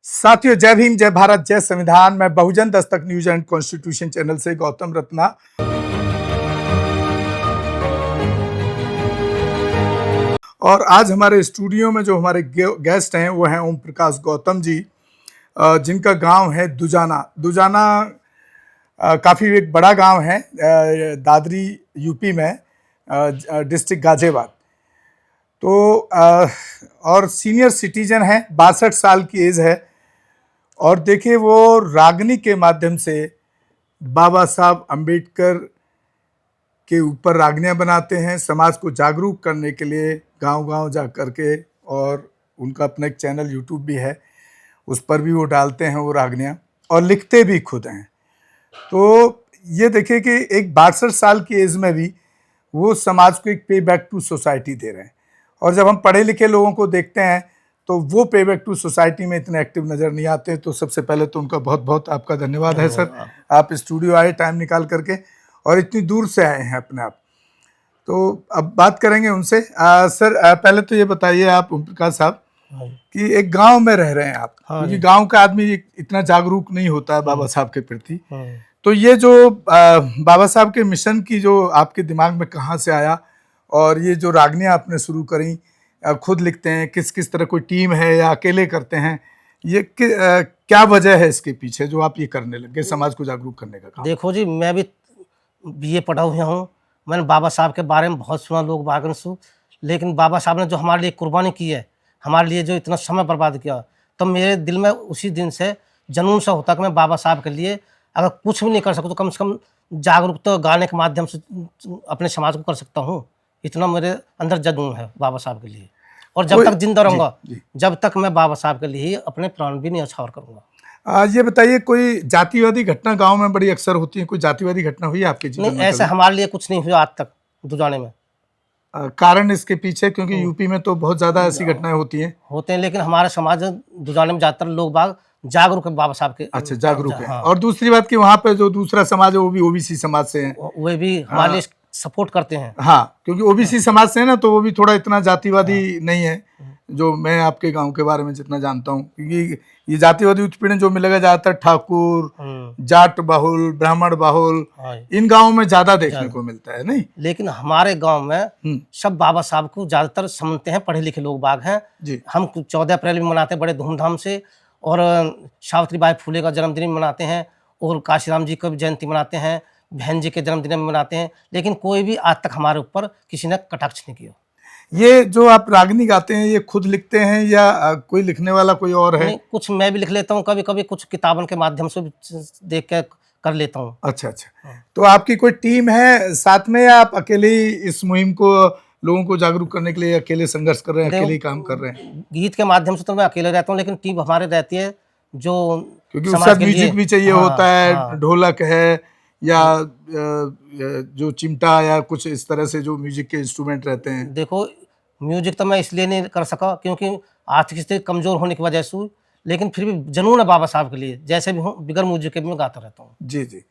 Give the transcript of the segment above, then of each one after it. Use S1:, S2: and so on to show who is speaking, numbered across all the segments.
S1: साथियों, जय भीम, जय भारत, जय संविधान। मैं बहुजन Dastak news and constitution channel से गौतम रत्ना। और आज हमारे स्टूडियो में जो हमारे गेस्ट हैं वो हैं ओम प्रकाश गौतम जी, जिनका गांव है दुजाना। दुजाना काफ़ी एक बड़ा गांव है, दादरी यूपी में, डिस्ट्रिक्ट गाजियाबाद। तो और सीनियर सिटीजन है, 62 साल की एज है। और देखिए, वो रागनी के माध्यम से बाबा साहब अम्बेडकर के ऊपर रागनियाँ बनाते हैं, समाज को जागरूक करने के लिए गांव-गांव जा कर के। और उनका अपना एक चैनल यूट्यूब भी है, उस पर भी वो डालते हैं वो रागनियाँ, और लिखते भी खुद हैं। तो ये देखिए कि एक 62 साल की एज में भी वो समाज को एक पे बैक टू सोसाइटी दे रहे हैं। और जब हम पढ़े लिखे लोगों को देखते हैं तो वो पे बैक टू सोसाइटी में इतने एक्टिव नज़र नहीं आते। तो सबसे पहले तो उनका बहुत बहुत आपका धन्यवाद है सर, आप स्टूडियो आए टाइम निकाल करके, और इतनी दूर से आए हैं अपने आप। तो अब बात करेंगे उनसे। सर, पहले तो ये बताइए आप ओम प्रकाश साहब कि एक गांव में रह रहे हैं आप, क्योंकि गांव का आदमी इतना जागरूक नहीं होता है बाबा साहब के प्रति। तो ये जो बाबा साहब के मिशन की जो आपके दिमाग में कहाँ से आया, और ये जो रागनियाँ आपने शुरू करी, खुद लिखते हैं, किस किस तरह कोई टीम है या अकेले करते हैं, ये क्या वजह है इसके पीछे जो आप ये करने लगे समाज को जागरूक करने का काम?
S2: देखो जी, मैं भी बीए पढ़ा हुआ हूँ। मैंने बाबा साहब के बारे में बहुत सुना, लोग बागन सु, लेकिन बाबा साहब ने जो हमारे लिए कुर्बानी की है, हमारे लिए जो इतना समय बर्बाद किया, तो मेरे दिल में उसी दिन से जुनून सा होता कि मैं बाबा साहब के लिए अगर कुछ भी नहीं कर सकूँ तो कम से कम जागरूकता गाने के माध्यम से अपने समाज को कर सकता हूँ। इतना मेरे अंदर जुनून है बाबा साहब के लिए, और जब तक जिंदा रहूँगा, जब तक मैं बाबा साहब के लिए ही अपने प्राण भी न्यौछावर करूँगा।
S1: ये बताइए, कोई जातिवादी घटना गांव में बड़ी अक्सर होती है, कोई जातिवादी घटना हुई है आपके जीवन में?
S2: नहीं, ऐसा हमारे लिए कुछ नहीं हुआ आज तक दुजाने में।
S1: कारण इसके पीछे, क्योंकि यूपी में तो बहुत ज्यादा ऐसी घटनाएं होती हैं,
S2: लेकिन हमारे समाज दुजाने में ज्यादातर लोग बाग जागरूक है बाबा साहब के।
S1: अच्छा, जागरूक है। और दूसरी बात कि वहाँ पे जो दूसरा समाज है वो भी ओबीसी समाज से है,
S2: वे भी हमारे लिए सपोर्ट करते हैं।
S1: हाँ, क्योंकि ओबीसी समाज से है ना, तो वो भी थोड़ा इतना जातिवादी नहीं है, जो मैं आपके गांव के बारे में जितना जानता हूँ। क्योंकि ये जातिवादी उत्पीड़न जो मिलेगा ज्यादातर ठाकुर, जाट बहुल, ब्राह्मण बहुल, इन गांवों में ज्यादा देखने को मिलता है। नहीं,
S2: लेकिन हमारे गांव में सब बाबा साहब को ज्यादातर समझते हैं, पढ़े लिखे लोग बाग हैं जी। हम 14 अप्रैल भी मनाते हैं बड़े धूमधाम से, और सावित्री बाई फुले का जन्मदिन भी मनाते हैं, और काशीराम जी की भी जयंती मनाते हैं, बहन जी के जन्मदिन में मनाते हैं, लेकिन कोई भी आज तक हमारे ऊपर किसी ने कटाक्ष नहीं किया।
S1: ये जो आप रागनी गाते हैं, ये खुद लिखते हैं या कोई लिखने वाला कोई और है?
S2: नहीं, कुछ मैं भी लिख लेता हूँ, कभी कभी कुछ किताबों के माध्यम से देख के कर लेता हूँ।
S1: अच्छा अच्छा। तो आपकी कोई टीम है साथ में, या आप अकेले ही इस मुहिम को, लोगों को जागरूक करने के लिए अकेले संघर्ष कर रहे हैं, अकेले ही काम कर रहे हैं?
S2: गीत के माध्यम से तो मैं अकेले रहता हूँ, लेकिन टीम हमारे रहती है, जो
S1: क्योंकि उसके साथ म्यूजिक भी चाहिए होता है, ढोलक है या जो चिमटा या कुछ इस तरह से जो म्यूजिक के इंस्ट्रूमेंट रहते हैं।
S2: देखो, म्यूजिक तो मैं इसलिए नहीं कर सका क्योंकि आर्थिक स्थिति कमजोर होने की वजह से, लेकिन फिर भी जुनून है बाबा साहब के लिए, जैसे भी हूँ बिगर म्यूजिक के भी मैं गाता रहता हूँ।
S1: जी जी।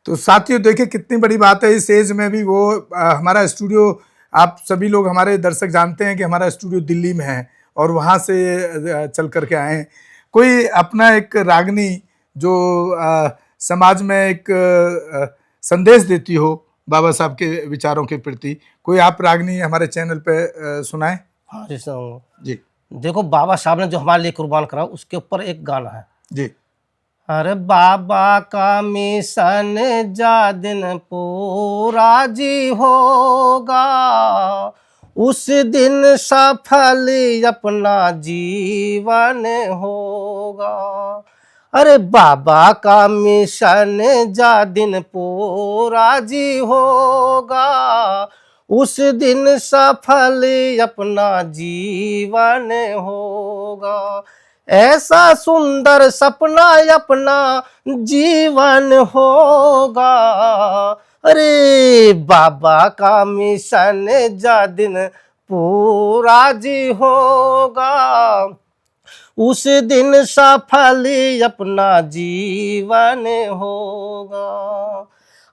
S1: तो साथियों, देखिए कितनी बड़ी बात है, इस एज में भी वो हमारा स्टूडियो, आप सभी लोग हमारे दर्शक जानते हैं कि हमारा स्टूडियो दिल्ली में है, और वहाँ से चल करके आए हैं। कोई अपना एक रागनी जो समाज में एक संदेश देती हो बाबा साहब के विचारों के प्रति, कोई आप रागनी हमारे चैनल पे सुनाएं।
S2: हाँ जी। देखो, बाबा साहब ने जो हमारे लिए कुर्बान करा, उसके ऊपर एक गाना है
S1: जी।
S2: अरे बाबा का मिशन जा दिन पूरा जी होगा, उस दिन सफल अपना जीवन होगा। अरे बाबा का मिशन जा दिन पूरा जी होगा, उस दिन सफल अपना जीवन होगा। ऐसा सुंदर सपना अपना जीवन होगा। अरे बाबा का मिशन जा दिन पूरा जी होगा, उस दिन सफल अपना जीवन होगा।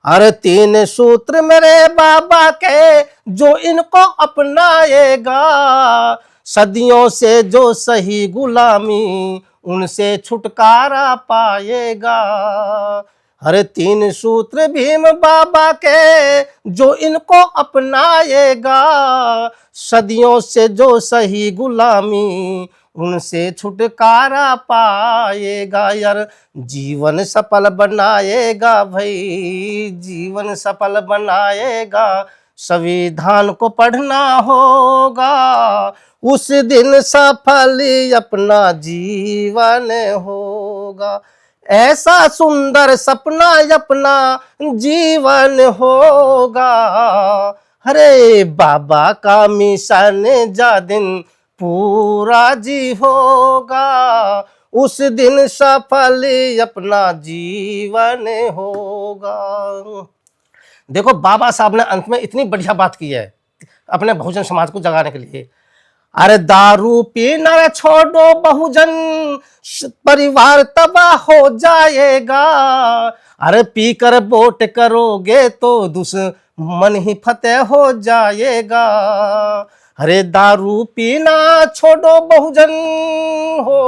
S2: अरे 3 सूत्र मेरे बाबा के जो इनको अपनाएगा, सदियों से जो सही गुलामी उनसे छुटकारा पाएगा। हर 3 सूत्र भीम बाबा के जो इनको अपनाएगा, सदियों से जो सही गुलामी उनसे छुटकारा पाएगा। यार जीवन सफल बनाएगा भाई, जीवन सफल बनाएगा। संविधान को पढ़ना होगा, उस दिन सफल अपना जीवन होगा। ऐसा सुंदर सपना अपना जीवन होगा। अरे बाबा का मिशन जा दिन पूरा जी होगा, उस दिन सफल अपना जीवन होगा। देखो बाबा साहब ने अंत में इतनी बढ़िया बात की है अपने बहुजन समाज को जगाने के लिए। अरे दारू पीना छोड़ो बहुजन, परिवार तबाह हो जाएगा। अरे पीकर वोट करोगे तो दुश्मन ही फतेह हो जाएगा। अरे दारू पीना छोड़ो बहुजन हो,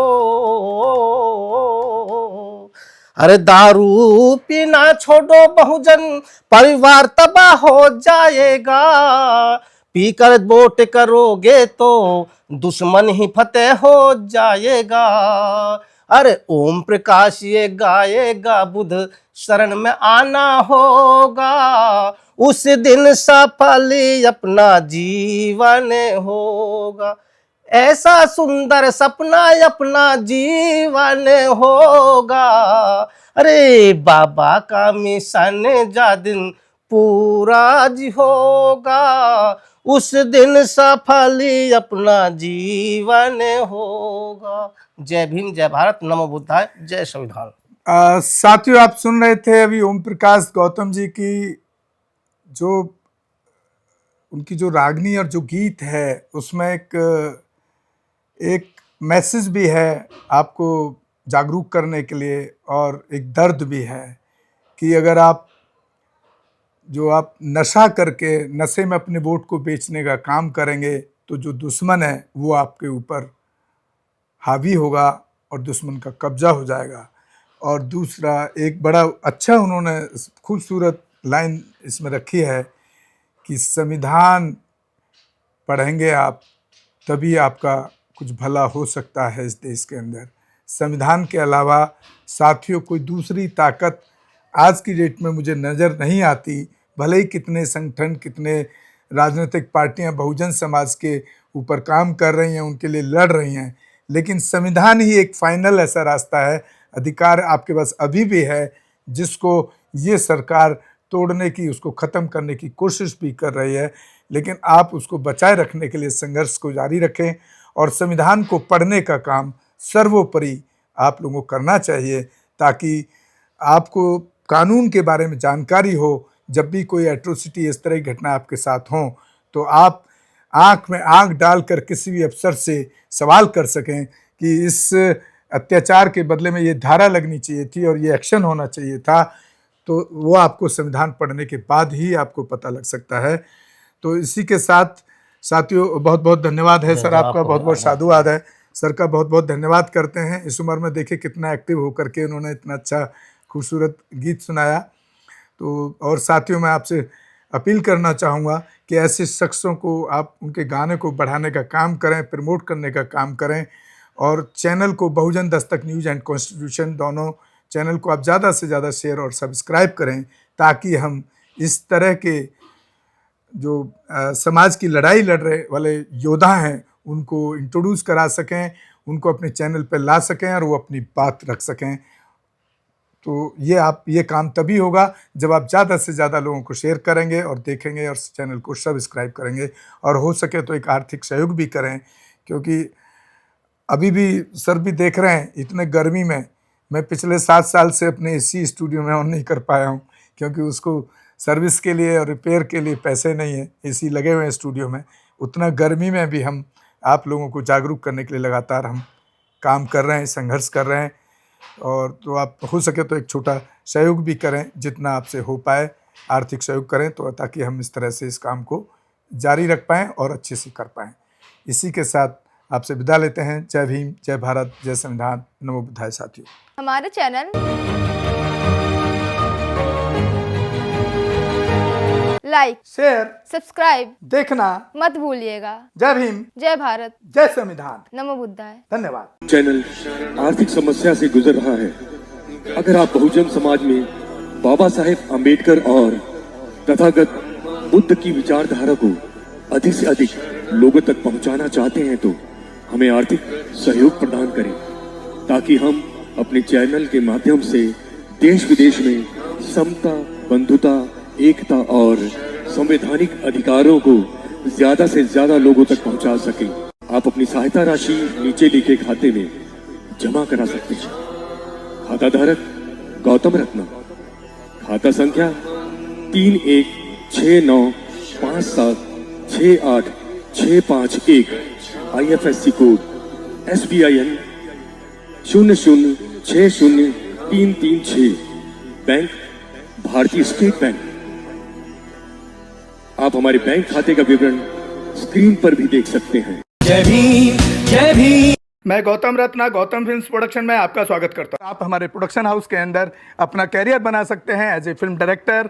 S2: अरे दारू पीना छोड़ो बहुजन, परिवार तबाह हो जाएगा। पीकर वोट करोगे तो दुश्मन ही फतेह हो जाएगा। अरे ओम प्रकाश ये गाएगा, बुद्ध शरण में आना होगा, उस दिन सफल अपना जीवन होगा। ऐसा सुंदर सपना अपना जीवन होगा। अरे बाबा का मिशन जा दिन पूरा जी होगा, उस दिन सफल अपना जीवन होगा। जय भीम, जय भारत, नमो बुद्धाय, जय संविधान।
S1: साथियों, आप सुन रहे थे अभी ओम प्रकाश गौतम जी की जो उनकी जो रागनी और जो गीत है उसमें एक मैसेज भी है आपको जागरूक करने के लिए, और एक दर्द भी है कि अगर आप नशा करके नशे में अपने वोट को बेचने का काम करेंगे तो जो दुश्मन है वो आपके ऊपर हावी होगा और दुश्मन का कब्जा हो जाएगा। और दूसरा एक बड़ा अच्छा उन्होंने खूबसूरत लाइन इसमें रखी है कि संविधान पढ़ेंगे आप तभी आपका कुछ भला हो सकता है इस देश के अंदर। संविधान के अलावा साथियों कोई दूसरी ताकत आज की डेट में मुझे नज़र नहीं आती। भले ही कितने संगठन, कितने राजनीतिक पार्टियां बहुजन समाज के ऊपर काम कर रही हैं, उनके लिए लड़ रही हैं, लेकिन संविधान ही एक फाइनल ऐसा रास्ता है, अधिकार आपके पास अभी भी है, जिसको ये सरकार तोड़ने की, उसको ख़त्म करने की कोशिश भी कर रही है। लेकिन आप उसको बचाए रखने के लिए संघर्ष को जारी रखें और संविधान को पढ़ने का काम सर्वोपरि आप लोगों को करना चाहिए, ताकि आपको कानून के बारे में जानकारी हो। जब भी कोई एट्रोसिटी, इस तरह की घटना आपके साथ हो, तो आप आँख में आँख डालकर किसी भी अफसर से सवाल कर सकें कि इस अत्याचार के बदले में ये धारा लगनी चाहिए थी और ये एक्शन होना चाहिए था। तो वो आपको संविधान पढ़ने के बाद ही आपको पता लग सकता है। तो इसी के साथ साथियों बहुत बहुत धन्यवाद है सर, आपका बहुत बहुत साधुवाद है सर का, बहुत बहुत धन्यवाद करते हैं। इस उम्र में देखिए कितना एक्टिव होकर के उन्होंने इतना अच्छा खूबसूरत गीत सुनाया। तो और साथियों, मैं आपसे अपील करना चाहूँगा कि ऐसे शख्सों को आप उनके गाने को बढ़ाने का काम करें, प्रमोट करने का काम करें, और चैनल को बहुजन दस्तक न्यूज़ एंड कॉन्स्टिट्यूशन दोनों चैनल को आप ज़्यादा से ज़्यादा शेयर और सब्सक्राइब करें, ताकि हम इस तरह के जो समाज की लड़ाई लड़ रहे वाले योद्धा हैं उनको इंट्रोड्यूस करा सकें, उनको अपने चैनल पर ला सकें और वो अपनी बात रख सकें। तो ये काम तभी होगा जब आप ज़्यादा से ज़्यादा लोगों को शेयर करेंगे और देखेंगे और चैनल को सब्सक्राइब करेंगे, और हो सके तो एक आर्थिक सहयोग भी करें, क्योंकि अभी भी सर भी देख रहे हैं इतने गर्मी में मैं पिछले 7 साल से अपने एसी स्टूडियो में ऑन नहीं कर पाया हूँ, क्योंकि उसको सर्विस के लिए और रिपेयर के लिए पैसे नहीं है। एसी लगे हुए हैं स्टूडियो में, उतना गर्मी में भी हम आप लोगों को जागरूक करने के लिए लगातार हम काम कर रहे हैं, संघर्ष कर रहे हैं। और तो आप हो सके तो एक छोटा सहयोग भी करें, जितना आपसे हो पाए आर्थिक सहयोग करें, तो ताकि हम इस तरह से इस काम को जारी रख पाएँ और अच्छे से कर पाएँ। इसी के साथ आपसे विदा लेते हैं। जय भीम, जय भारत, जय संविधान, नमो बुद्धाय साथियों।
S3: हमारे चैनल लाइक,
S1: शेयर,
S3: सब्सक्राइब
S1: देखना
S3: मत भूलिएगा।
S1: जय भीम,
S3: जय भारत,
S1: जय संविधान,
S3: नमो बुद्धाय।
S1: धन्यवाद।
S4: चैनल आर्थिक समस्या से गुजर रहा है। अगर आप बहुजन समाज में बाबा साहेब अम्बेडकर और तथागत बुद्ध की विचारधारा को अधिक से अधिक लोगों तक पहुंचाना चाहते हैं तो हमें आर्थिक सहयोग प्रदान करें, ताकि हम अपने चैनल के माध्यम से देश विदेश में समता, बंधुता, एकता और संवैधानिक अधिकारों को ज्यादा से ज्यादा लोगों तक पहुंचा सकें। आप अपनी सहायता राशि नीचे लिखे खाते में जमा करा सकते हैं। खाता धारक गौतम रत्ना, खाता संख्या 3169576861, IFSC कोड SBIN 0060336, बैंक भारतीय स्टेट बैंक। आप हमारे बैंक खाते का विवरण स्क्रीन पर भी देख सकते हैं।
S5: जय भीम, जय भीम।
S1: मैं गौतम रत्ना, गौतम फिल्म्स प्रोडक्शन में आपका स्वागत करता हूं। आप हमारे प्रोडक्शन हाउस के अंदर अपना कैरियर बना सकते हैं as a film director,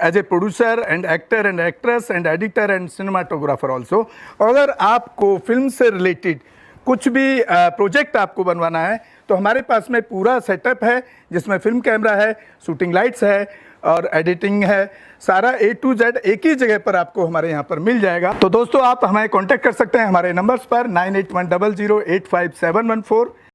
S1: as a producer and actor and actress and editor and cinematographer also. अगर आपको फिल्म से रिलेटेड कुछ भी प्रोजेक्ट आपको बनवाना है तो हमारे पास में पूरा सेटअप है, जिसमें फिल्म कैमरा है, शूटिंग लाइट्स है और एडिटिंग है। सारा A to Z एक ही जगह पर आपको हमारे यहाँ पर मिल जाएगा। तो दोस्तों, आप हमें कांटेक्ट कर सकते हैं हमारे नंबर्स पर 9810085714।